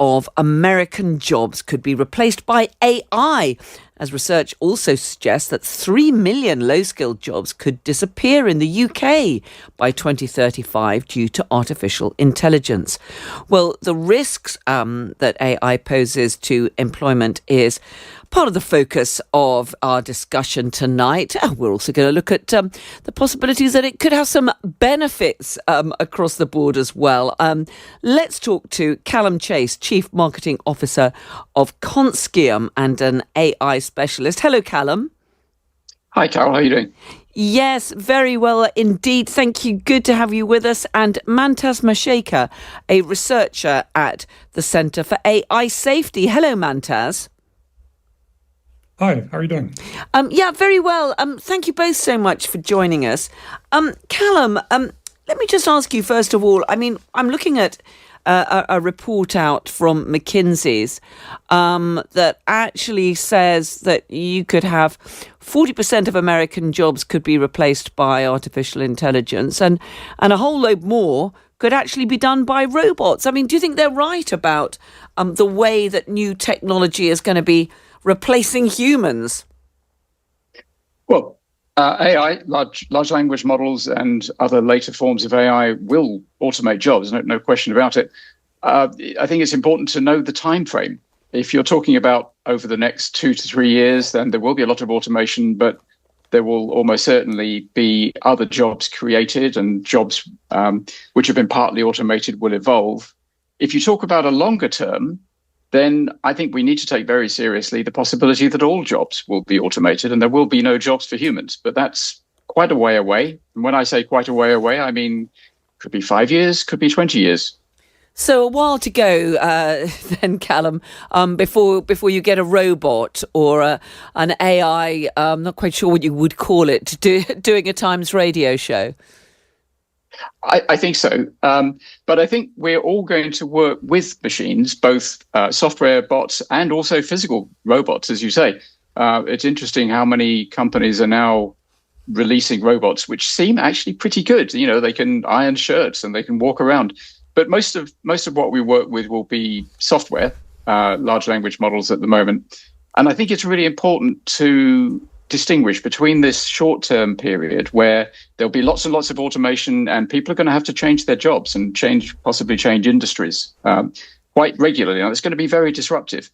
of American jobs could be replaced by AI, as research also suggests that 3 million low-skilled jobs could disappear in the UK by 2035 due to artificial intelligence. Well, the risks that AI poses to employment is part of the focus of our discussion tonight. We're also going to look at the possibilities that it could have some benefits across the board as well. Let's talk to Callum Chase, Chief Marketing Officer of Conscium and an AI specialist. Hello, Callum. Hi, Carol. How are you doing? Yes, very well indeed. Thank you. Good to have you with us. And Mantas Mashaker, a researcher at the Centre for AI Safety. Hello, Mantas. Hi, how are you doing? Yeah, very well. Thank you both so much for joining us. Callum, let me just ask you first of all, I mean, I'm looking at a report out from McKinsey's that actually says that you could have 40% of American jobs could be replaced by artificial intelligence and a whole load more could actually be done by robots. I mean, do you think they're right about the way that new technology is going to be replacing humans? Well, AI, large language models and other later forms of AI will automate jobs, no question about it. I think it's important to know the time frame. If you're talking about over the next 2 to 3 years, then there will be a lot of automation, but there will almost certainly be other jobs created, and jobs which have been partly automated will evolve. If you talk about a longer term, then I think we need to take very seriously the possibility that all jobs will be automated and there will be no jobs for humans. But that's quite a way away. And when I say quite a way away, I mean, could be 5 years, could be 20 years. So a while to go then, Callum, before you get a robot or an AI, I'm not quite sure what you would call it, doing a Times radio show. I think so. But I think we're all going to work with machines, both software bots and also physical robots, as you say. It's interesting how many companies are now releasing robots which seem actually pretty good. You know, they can iron shirts and they can walk around. But most of what we work with will be software, large language models at the moment. And I think it's really important to distinguish between this short-term period where there'll be lots and lots of automation and people are going to have to change their jobs and possibly change industries quite regularly. Now, it's going to be very disruptive.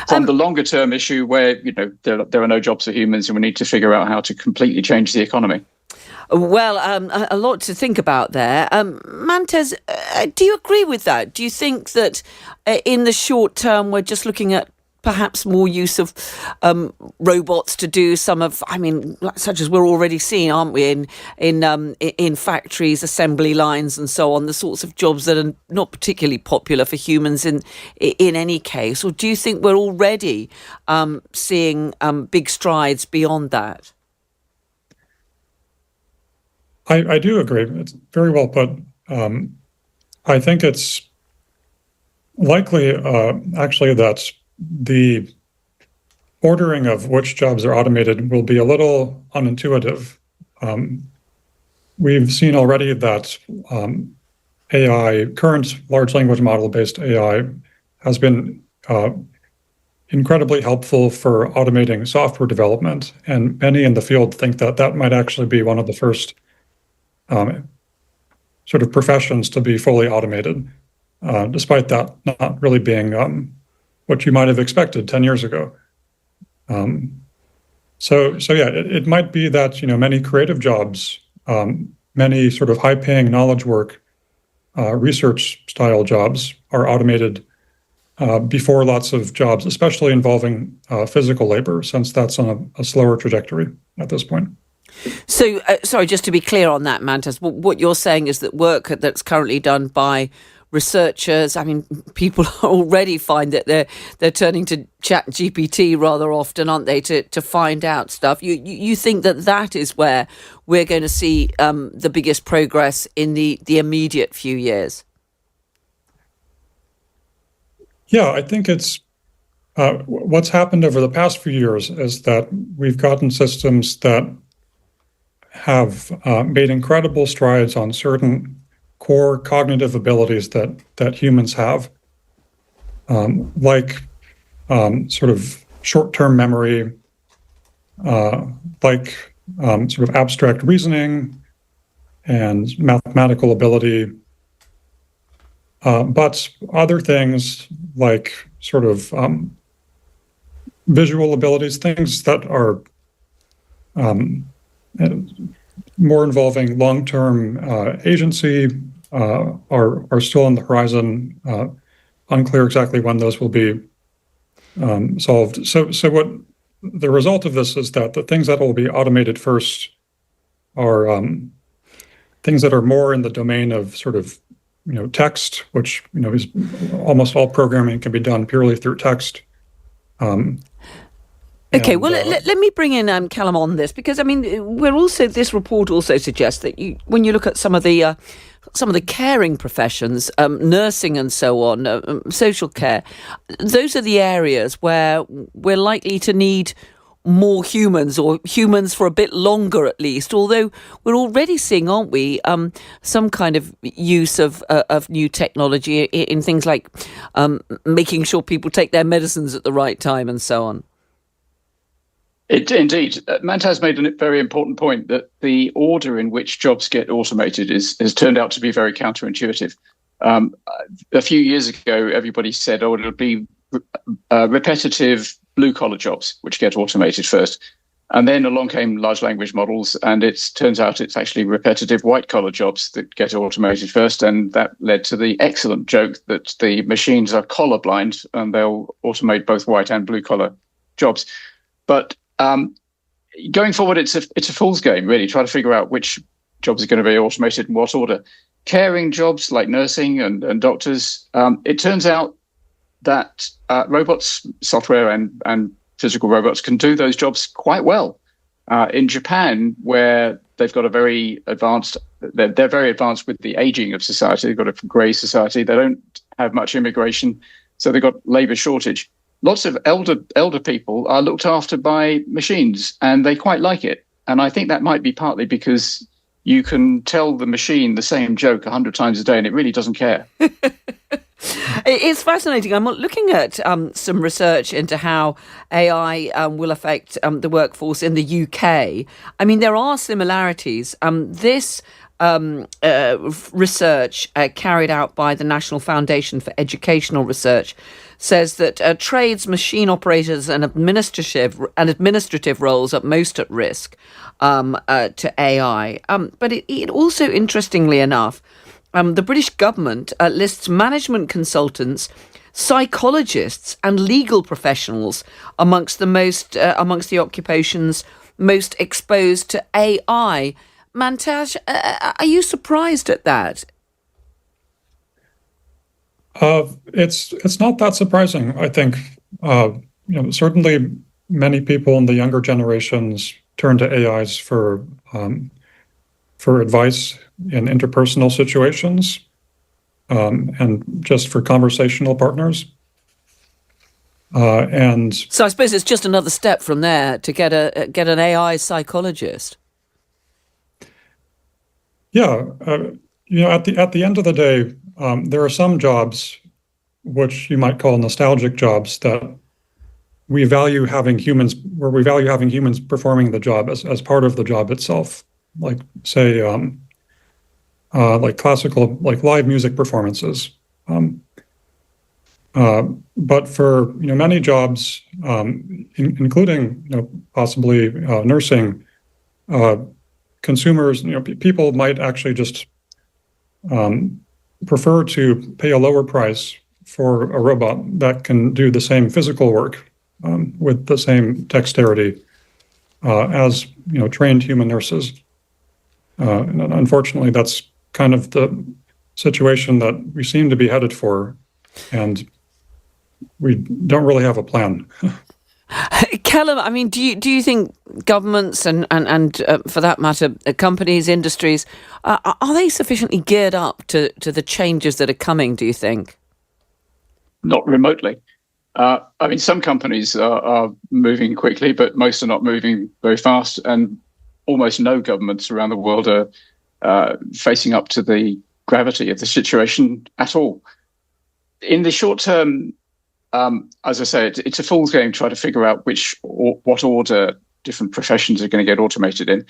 From the longer-term issue where, you know, there are no jobs for humans and we need to figure out how to completely change the economy. Well, a lot to think about there. Mantas, do you agree with that? Do you think that in the short term we're just looking at perhaps more use of robots to do some of, I mean, such as we're already seeing, aren't we, in factories, assembly lines and so on, the sorts of jobs that are not particularly popular for humans in any case? Or do you think we're already seeing big strides beyond that? I do agree. It's very well put. I think it's likely, actually, that the ordering of which jobs are automated will be a little unintuitive. We've seen already that current large language model-based AI has been incredibly helpful for automating software development, and many in the field think that that might actually be one of the first sort of professions to be fully automated, despite that not really being what you might have expected 10 years ago. So yeah, it might be that, you know, many creative jobs, many sort of high-paying knowledge work, research-style jobs are automated before lots of jobs, especially involving physical labor, since that's on a slower trajectory at this point. So, sorry, just to be clear on that, Mantas, what you're saying is that work that's currently done by researchers, I mean, people already find that they're turning to ChatGPT rather often, aren't they, to find out stuff. You think that is where we're going to see the biggest progress in the immediate few years? Yeah, I think it's what's happened over the past few years is that we've gotten systems that have made incredible strides on certain core cognitive abilities that humans have. like sort of short-term memory, like sort of abstract reasoning and mathematical ability. But other things like sort of visual abilities, things that are more involving long-term agency, are still on the horizon. Unclear exactly when those will be solved. So what the result of this is that the things that will be automated first are things that are more in the domain of sort of text, which is almost all programming can be done purely through text. Okay, well, let me bring in Callum on this, because I mean, this report also suggests that when you look at some of the caring professions, nursing and so on, social care, those are the areas where we're likely to need more humans, or humans for a bit longer at least, although we're already seeing, aren't we, some kind of use of new technology in things like making sure people take their medicines at the right time and so on. Indeed. Mantas made a very important point that the order in which jobs get automated has turned out to be very counterintuitive. A few years ago, everybody said, it'll be repetitive blue-collar jobs which get automated first. And then along came large language models, and it turns out it's actually repetitive white-collar jobs that get automated first. And that led to the excellent joke that the machines are colorblind and they'll automate both white and blue-collar jobs. But going forward, it's a fool's game, really, try to figure out which jobs are going to be automated in what order. Caring jobs like nursing and doctors, it turns out that robots, software and physical robots can do those jobs quite well. In Japan, where they've got a very advanced, they're very advanced with the aging of society. They've got a grey society. They don't have much immigration, so they've got labour shortage. Lots of elder people are looked after by machines, and they quite like it. And I think that might be partly because you can tell the machine the same joke 100 times a day, and it really doesn't care. It's fascinating. I'm looking at some research into how AI will affect the workforce in the UK. I mean, there are similarities. This research carried out by the National Foundation for Educational Research says that trades, machine operators and administrative roles are most at risk to AI. But it also, interestingly enough, the British government lists management consultants, psychologists and legal professionals amongst the occupations most exposed to AI. Mantaj, are you surprised at that? It's not that surprising. I think certainly many people in the younger generations turn to AIs for advice in interpersonal situations, and just for conversational partners. And so I suppose it's just another step from there to get an AI psychologist. Yeah, at the end of the day, there are some jobs which you might call nostalgic jobs that we value having humans performing the job as part of the job itself. Like, say, like classical, like live music performances. But for many jobs, including possibly nursing, consumers, people might actually just prefer to pay a lower price for a robot that can do the same physical work with the same dexterity as trained human nurses. And unfortunately, that's kind of the situation that we seem to be headed for, and we don't really have a plan. Callum, I mean, do you think governments and for that matter, companies, industries, are they sufficiently geared up to the changes that are coming, do you think? Not remotely. I mean, some companies are moving quickly, but most are not moving very fast, and almost no governments around the world are facing up to the gravity of the situation at all. In the short term, as I say, it's a fool's game to try to figure out what order different professions are going to get automated in.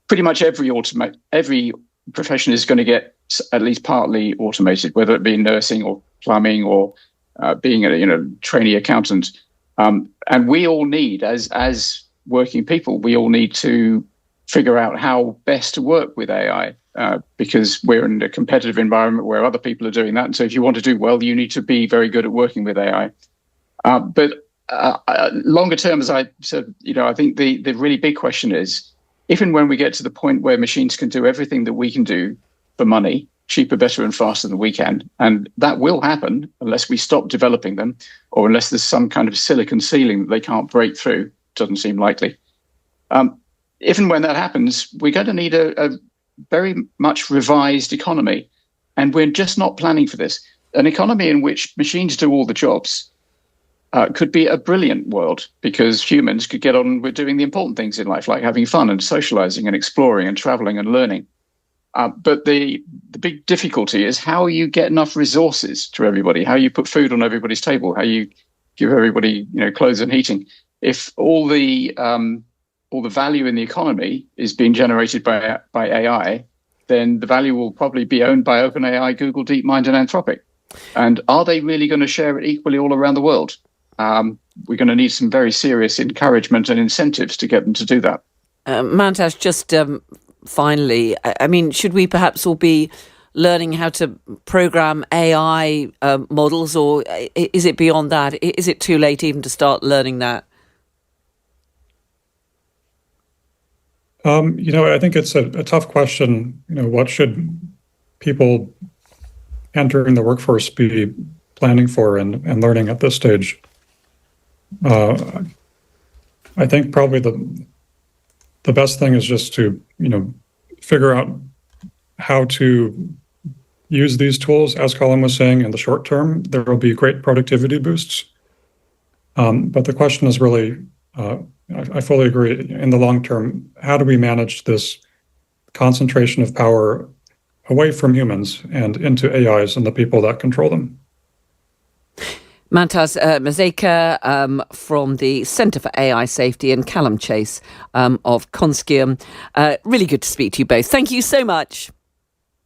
Pretty much every profession is going to get at least partly automated, whether it be nursing or plumbing or being a trainee accountant. And we all need, as working people, we all need to figure out how best to work with AI, because we're in a competitive environment where other people are doing that. And so if you want to do well, you need to be very good at working with AI. But longer term, as I said, I think the really big question is, if and when we get to the point where machines can do everything that we can do for money, cheaper, better, and faster than we can, and that will happen unless we stop developing them, or unless there's some kind of silicon ceiling that they can't break through. Doesn't seem likely. If and when that happens, we're going to need a very much revised economy, and we're just not planning for this. An economy in which machines do all the jobs could be a brilliant world, because humans could get on with doing the important things in life, like having fun and socializing and exploring and traveling and learning. But the big difficulty is how you get enough resources to everybody, how you put food on everybody's table, how you give everybody clothes and heating. If all the value in the economy is being generated by AI, then the value will probably be owned by OpenAI, Google, DeepMind, and Anthropic. And are they really going to share it equally all around the world? We're going to need some very serious encouragement and incentives to get them to do that. Mantash, just finally, I mean, should we perhaps all be learning how to program AI models, or is it beyond that? Is it too late even to start learning that? I think it's a tough question. What should people entering the workforce be planning for and learning at this stage? I think probably the best thing is just to, figure out how to use these tools. As Colin was saying, in the short term, there will be great productivity boosts. But the question is really, I fully agree, in the long term, how do we manage this concentration of power away from humans and into AIs and the people that control them? Mantas Mazeka from the Centre for AI Safety, and Callum Chase of Conskium. Really good to speak to you both. Thank you so much.